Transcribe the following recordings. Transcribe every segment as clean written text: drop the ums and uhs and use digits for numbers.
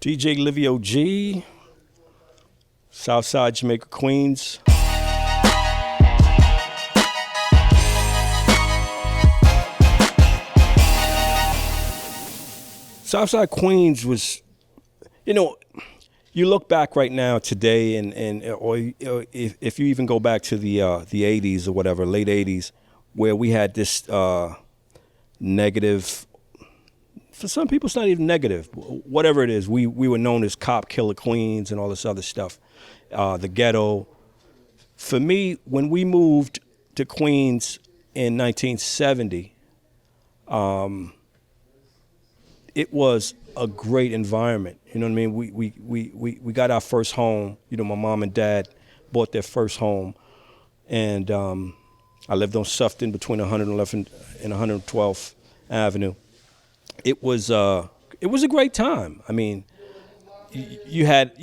DJ Lyvio G, Southside Jamaica, Queens. Southside Queens was, you look back right now today, or if you even go back to the 80s or whatever, late 80s, where we had this negative. For some people, it's not even negative. Whatever it is, we were known as cop killer Queens and all this other stuff. The ghetto. For me, when we moved to Queens in 1970, it was a great environment. You know what I mean? We got our first home. My mom and dad bought their first home, and I lived on Sufton between 111th and 112th Avenue. It was a great time. I mean, you had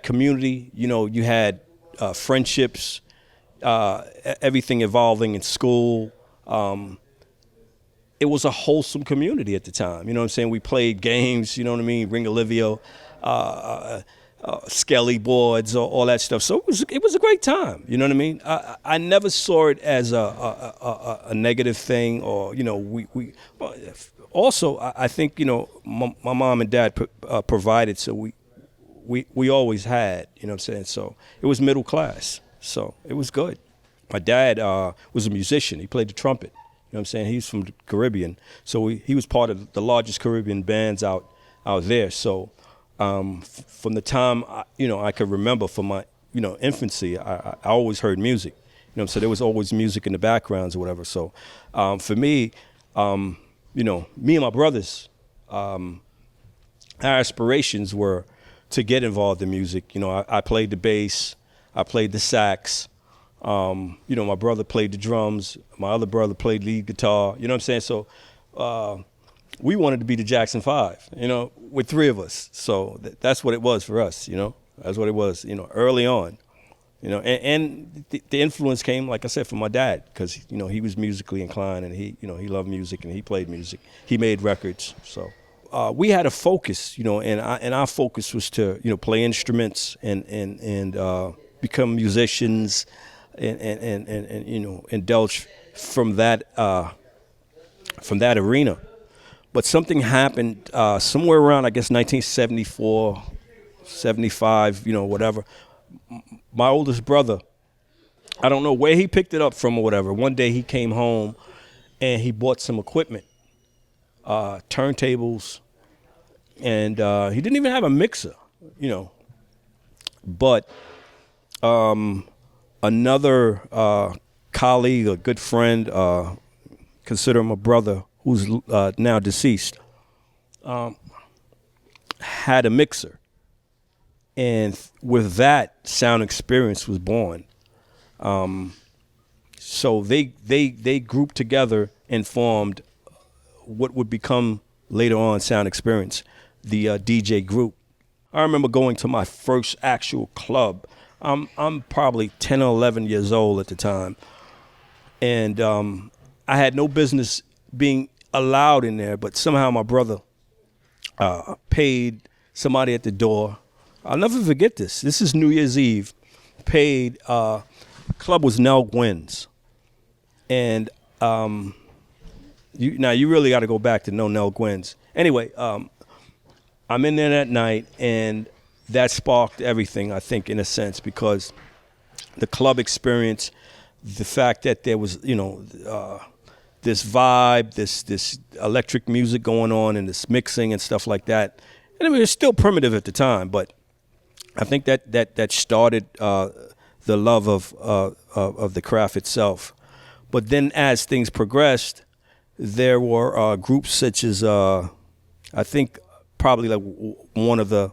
community. You had friendships. Everything evolving in school. It was a wholesome community at the time. You know what I'm saying? We played games. You know what I mean? Ring Olivia, Skelly boards, all that stuff. So it was a great time. You know what I mean? I never saw it as a negative thing, or we. Also, I think my mom and dad provided, so we always had. You know what I'm saying? So it was middle class. So it was good. My dad was a musician. He played the trumpet. You know what I'm saying? He's from the Caribbean. So he was part of the largest Caribbean bands out there. So from the time I could remember, from my infancy, I always heard music. So there was always music in the backgrounds or whatever. So for me, me and my brothers, our aspirations were to get involved in music. I played the bass, I played the sax. My brother played the drums. My other brother played lead guitar. You know what I'm saying? So we wanted to be the Jackson 5, with three of us. So that's what it was for us, That's what it was, early on. And the influence came, like I said, from my dad, because, he was musically inclined, and he loved music, and he played music. He made records. So we had a focus, and our focus was to, play instruments and become musicians, and indulge from that arena. But something happened somewhere around, I guess, 1974, 75, whatever. My oldest brother, I don't know where he picked it up from or whatever. One day he came home and he bought some equipment, turntables, and he didn't even have a mixer, But another colleague, a good friend, consider him a brother, who's now deceased, had a mixer. And with that, Sound Experience was born. So they grouped together and formed what would become later on Sound Experience, the DJ group. I remember going to my first actual club. I'm probably 10 or 11 years old at the time, and I had no business being allowed in there, but somehow my brother paid somebody at the door. I'll never forget this. This is New Year's Eve. Paid. Club was Nell Gwynn's, and you really got to go back to know Nell Gwynn's. Anyway, I'm in there that night, and that sparked everything, I think, in a sense, because the club experience, the fact that there was, this vibe, this electric music going on, and this mixing and stuff like that. And I mean, it's still primitive at the time, but I think that started the love of the craft itself. But then as things progressed, there were groups such as, I think probably like one of the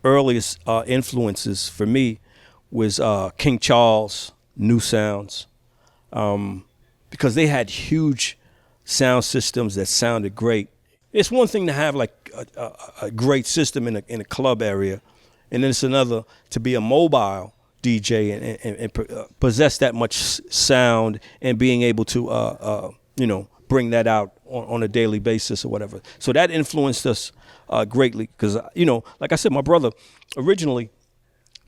earliest influences for me was King Charles, New Sounds, because they had huge sound systems that sounded great. It's one thing to have like a great system in a club area, and then it's another to be a mobile DJ and possess that much sound and being able to bring that out on a daily basis or whatever. So that influenced us greatly because, like I said, my brother originally,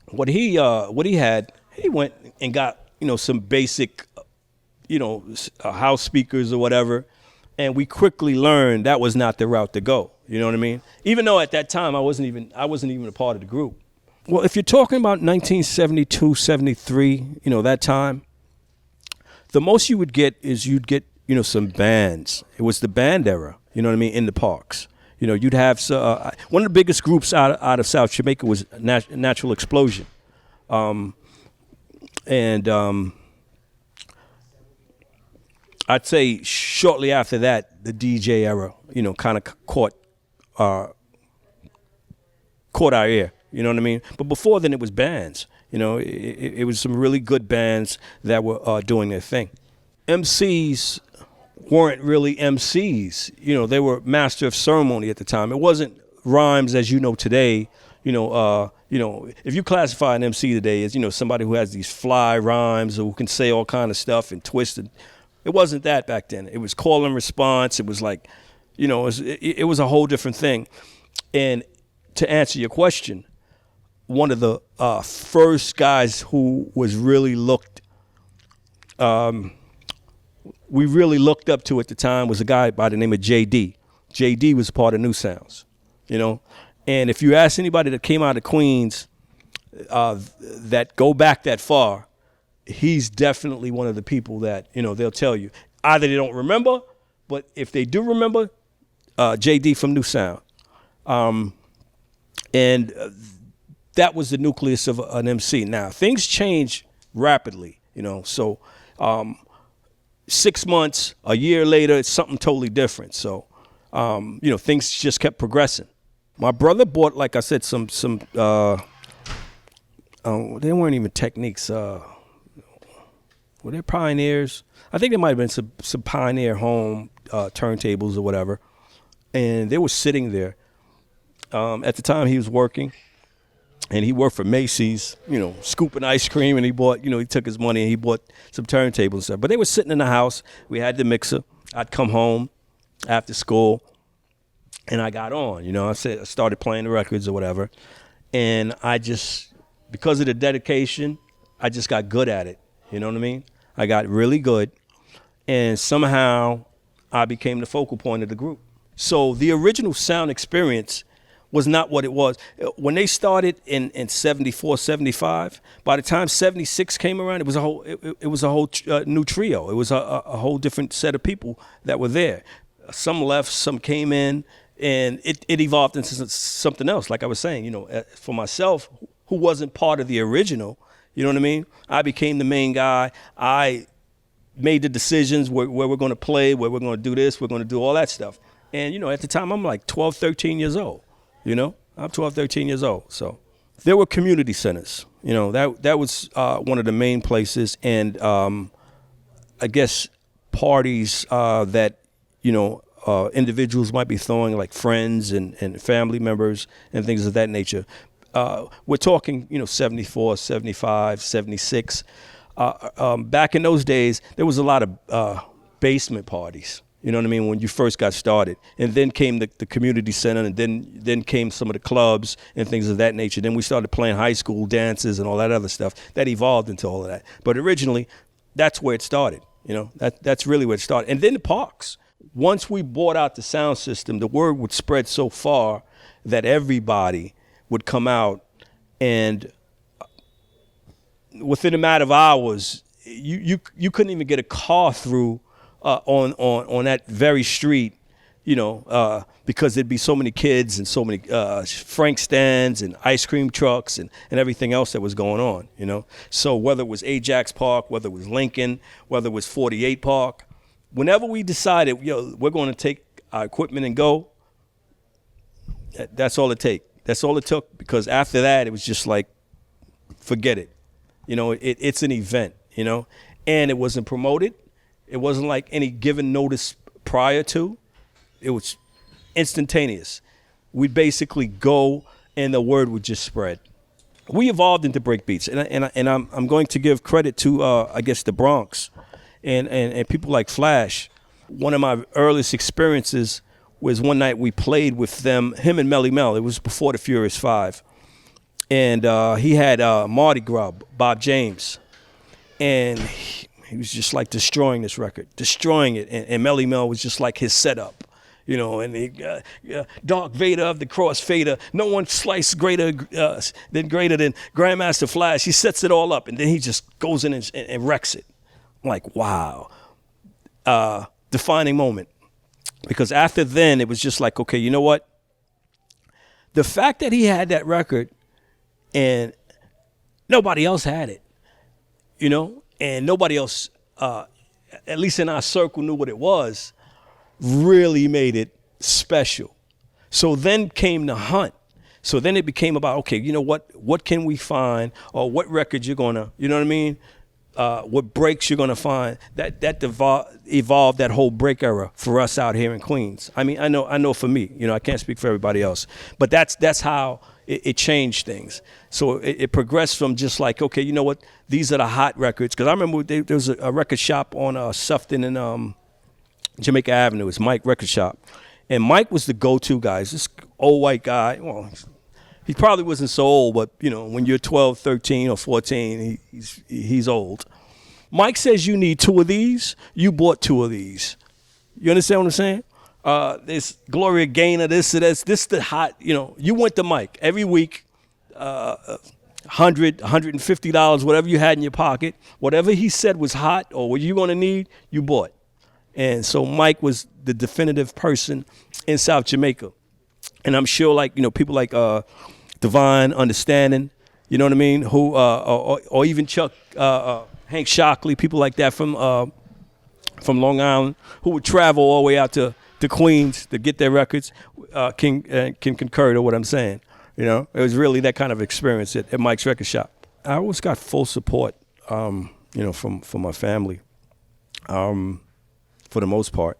what he had, he went and got, some basic, house speakers or whatever. And we quickly learned that was not the route to go. You know what I mean? Even though at that time I wasn't even a part of the group. Well, if you're talking about 1972, 73, that time, the most you would get is some bands. It was the band era, you know what I mean, in the parks. You'd have one of the biggest groups out of South Jamaica was Natural Explosion. I'd say shortly after that, the DJ era, kind of caught our ear. You know what I mean? But before then, it was bands. It was some really good bands that were doing their thing. MCs weren't really MCs. They were master of ceremony at the time. It wasn't rhymes as today. If you classify an MC today as somebody who has these fly rhymes or who can say all kind of stuff and twist it. It wasn't that back then. It was call and response. It was like, it was a whole different thing. And to answer your question, one of the first guys who was really we really looked up to at the time was a guy by the name of JD. JD was part of New Sounds, And if you ask anybody that came out of Queens that go back that far, he's definitely one of the people that, they'll tell you. Either they don't remember, but if they do remember, JD from New Sound. And that was the nucleus of an MC. Now, things change rapidly, so 6 months, a year later, it's something totally different. So, things just kept progressing. My brother bought, like I said, some they weren't even Techniques. Were they Pioneers? I think there might have been some Pioneer home turntables or whatever. And they were sitting there. At the time he was working, and he worked for Macy's, scooping ice cream, and he bought, he took his money and he bought some turntables and stuff. But they were sitting in the house. We had the mixer. I'd come home after school, and I got on, I started playing the records or whatever. And because of the dedication, I just got good at it. You know what I mean? I got really good, and somehow I became the focal point of the group. So the original sound experience was not what it was. When they started in 74, 75, by the time 76 came around, it was a whole new trio. It was a whole different set of people that were there. Some left, some came in, and it evolved into something else. Like I was saying, for myself, who wasn't part of the original, you know what I mean? I became the main guy. I made the decisions where we're going to play, where we're going to do this, we're going to do all that stuff. And, at the time, I'm like 12, 13 years old, I'm 12, 13 years old. So there were community centers, that was one of the main places. And I guess parties that, individuals might be throwing, like friends and family members and things of that nature. We're talking, 74, 75, 76. Back in those days, there was a lot of basement parties. You know what I mean? When you first got started. And then came the community center, and then came some of the clubs and things of that nature. Then we started playing high school dances and all that other stuff. That evolved into all of that. But originally, that's where it started. That's really where it started. And then the parks. Once we bought out the sound system, the word would spread so far that everybody would come out, and within a matter of hours, you couldn't even get a car through on that very street, because there'd be so many kids and so many Frank stands and ice cream trucks and everything else that was going on, So whether it was Ajax Park, whether it was Lincoln, whether it was 48 Park, whenever we decided, we're going to take our equipment and go, that's all it takes. That's all it took, because after that, it was just like, forget it. It's an event, and it wasn't promoted. It wasn't like any given notice prior to. It was instantaneous. We'd basically go, and the word would just spread. We evolved into breakbeats, and I'm going to give credit to I guess the Bronx, and people like Flash. One of my earliest experiences was one night we played with them, him and Melly Mel. It was before the Furious Five. And he had Mardi Gras, Bob James. And he was just like destroying this record, destroying it. And Melly Mel was just like his setup. And Darth Vader of the crossfader. No one sliced greater than Grandmaster Flash. He sets it all up, and then he just goes in and wrecks it. I'm like, wow. Defining moment. Because after then, it was just like, okay, you know what? The fact that he had that record and nobody else had it, and nobody else, at least in our circle, knew what it was, really made it special. So then came the hunt. So then it became about, okay, you know what can we find, or what records you're gonna, you know what I mean? What breaks you're gonna find. That evolved that whole break era for us out here in Queens. I mean, I know for me, I can't speak for everybody else, but that's how it changed things. So it progressed from just like, okay, you know what, these are the hot records. Because I remember there was a record shop on Sufton and Jamaica Avenue. It's Mike Record Shop. And Mike was the go-to guy. He's this old white guy. Well, he probably wasn't so old, but, when you're 12, 13, or 14, he's old. Mike says you need 2 of these. You bought 2 of these. You understand what I'm saying? This Gloria Gaynor, this the hot, you went to Mike every week, $100, $150, whatever you had in your pocket. Whatever he said was hot or what you're going to need, you bought. And so Mike was the definitive person in South Jamaica. And I'm sure people like Divine Understanding, you know what I mean? Who, or even Chuck, Hank Shockley, people like that from Long Island, who would travel all the way out to Queens to get their records, can concur to what I'm saying. It was really that kind of experience at Mike's Record Shop. I always got full support, from my family. For the most part,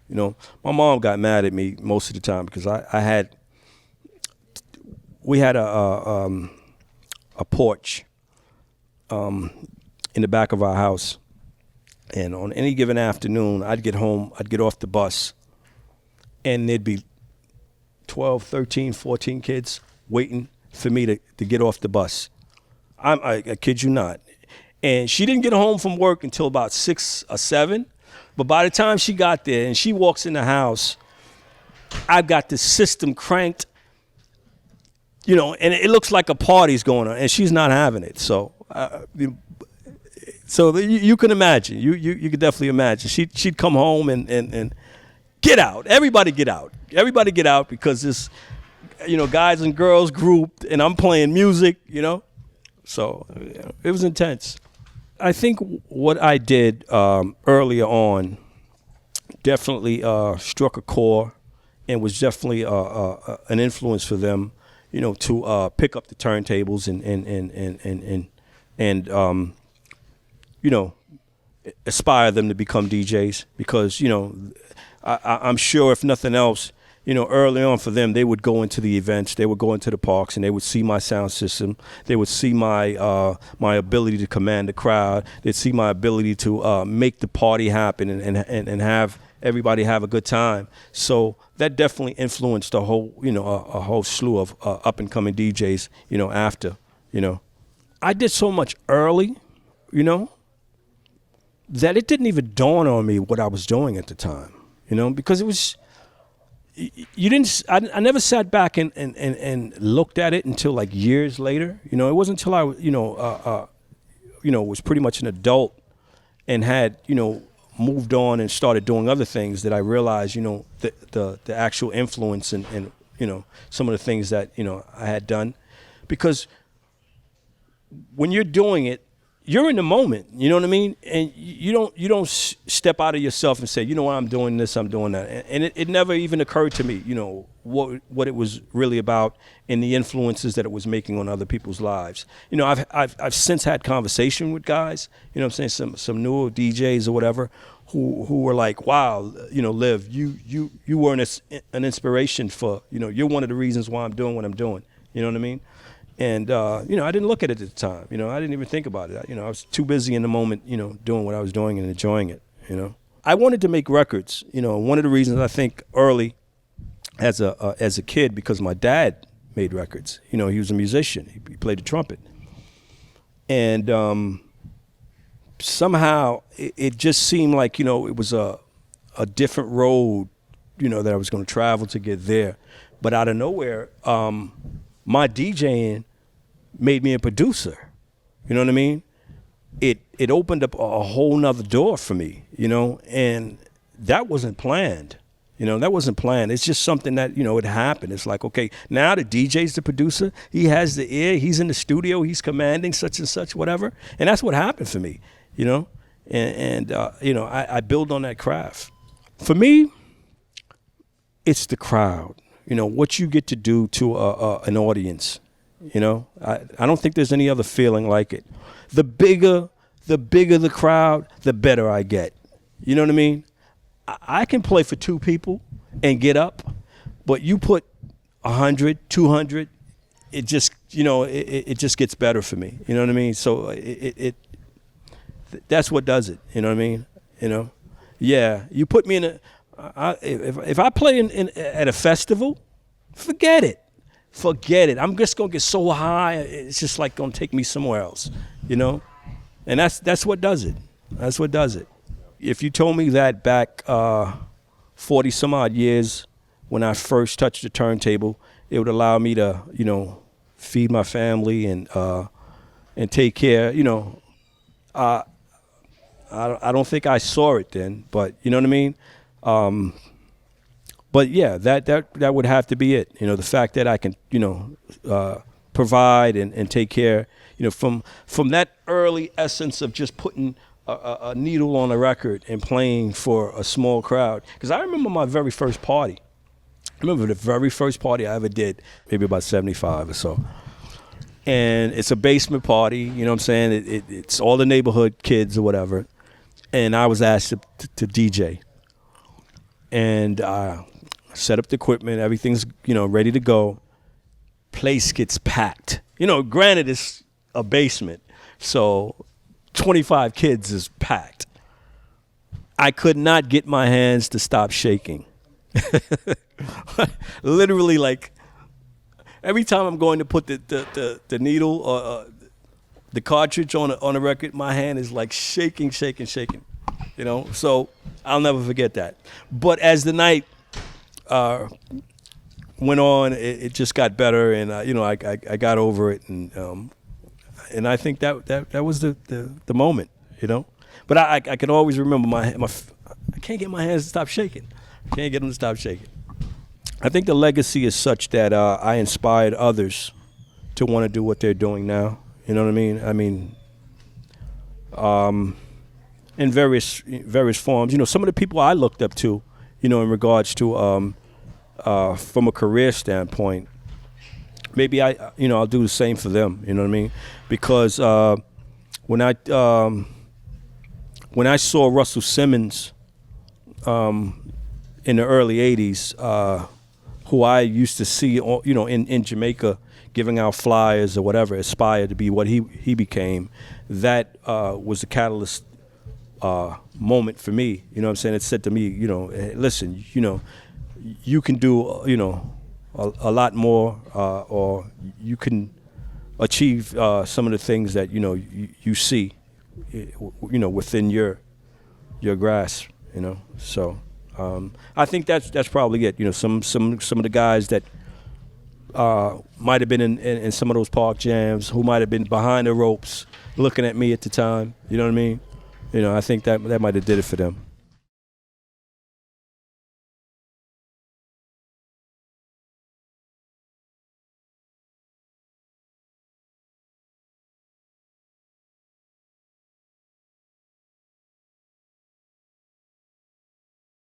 my mom got mad at me most of the time because we had a porch in the back of our house, and on any given afternoon, I'd get home, I'd get off the bus, and there'd be 12, 13, 14 kids waiting for me to get off the bus. I kid you not. And she didn't get home from work until about 6 or 7. But by the time she got there and she walks in the house, I've got the system cranked, and it looks like a party's going on, and she's not having it. So, you can imagine. You could definitely imagine. She'd come home and get out. Everybody get out. Everybody get out because this, guys and girls grouped, and I'm playing music. So it was intense. I think what I did earlier on definitely struck a chord and was definitely an influence for them, to pick up the turntables and aspire them to become DJs because, I'm sure if nothing else, early on for them, they would go into the events, they would go into the parks, and they would see my sound system. They would see my my ability to command the crowd. They'd see my ability to make the party happen and have everybody have a good time. So that definitely influenced a whole, a whole slew of up and coming DJs, after, I did so much early, that it didn't even dawn on me what I was doing at the time, because it was. I never sat back and looked at it until like years later. It wasn't until I, was pretty much an adult and had, moved on and started doing other things that I realized, the actual influence and some of the things that, I had done. Because when you're doing it, you're in the moment, you know what I mean? And you don't step out of yourself and say, what, I'm doing this, I'm doing that. And it never even occurred to me, what it was really about and the influences that it was making on other people's lives. I've since had conversation with guys, I'm saying, some newer DJs or whatever, who were like, wow, Liv, you were an inspiration for, you're one of the reasons why I'm doing what I'm doing. You know what I mean? And, I didn't look at it at the time. I didn't even think about it. I was too busy in the moment, doing what I was doing and enjoying it, I wanted to make records. One of the reasons I think early as a kid, because my dad made records. He was a musician. He played the trumpet. And somehow it just seemed like, it was a different road, that I was going to travel to get there. But out of nowhere, my DJing made me a producer. You know what I mean? It opened up a whole nother door for me, and that wasn't planned. That wasn't planned. It's just something that, it happened. It's like, okay, now the DJ's the producer. He has the ear. He's in the studio. He's commanding such and such, whatever. And that's what happened for me, And I build on that craft. For me, it's the crowd, what you get to do to an audience. I don't think there's any other feeling like it. The bigger the crowd, the better I get. You know what I mean? I can play for 2 people and get up, but you put 100, 200, it just, it just gets better for me. You know what I mean? So that's what does it. You know what I mean? Yeah, you put me in if I play at a festival, forget it. I'm just gonna get so high, it's just like gonna take me somewhere else, And that's what does it. That's what does it. If you told me that back 40 some odd years when I first touched the turntable, it would allow me to, feed my family and take care, I don't think I saw it then, but you know what I mean? But yeah, that would have to be it. The fact that I can, provide and take care, from that early essence of just putting a needle on a record and playing for a small crowd. Because I remember my very first party. I remember the very first party I ever did, maybe about 75 or so. And it's a basement party, you know what I'm saying? It's all the neighborhood kids or whatever. And I was asked to DJ. And I set up the equipment, everything's, ready to go. Place gets packed. Granted it's a basement, so 25 kids is packed. I could not get my hands to stop shaking. Literally, like, every time I'm going to put the needle or the cartridge on a record, my hand is like shaking. So I'll never forget that. But as the night went on, it just got better, and I got over it, and I think that was the moment, But I can always remember I can't get my hands to stop shaking. I can't get them to stop shaking. I think the legacy is such that I inspired others to want to do what they're doing now. You know what I mean? In various forms. Some of the people I looked up to, in regards to from a career standpoint, maybe I'll do the same for them. You know what I mean? Because when I saw Russell Simmons in the early '80s, who I used to see, in Jamaica, giving out flyers or whatever, aspired to be what he became. That was the catalyst moment for me. You know what I'm saying? It said to me, hey, listen, you can do, a lot more, or you can achieve some of the things that you see, within your grasp. So I think that's probably it. Some of the guys that might have been in some of those park jams, who might have been behind the ropes looking at me at the time. You know what I mean? I think that might have did it for them.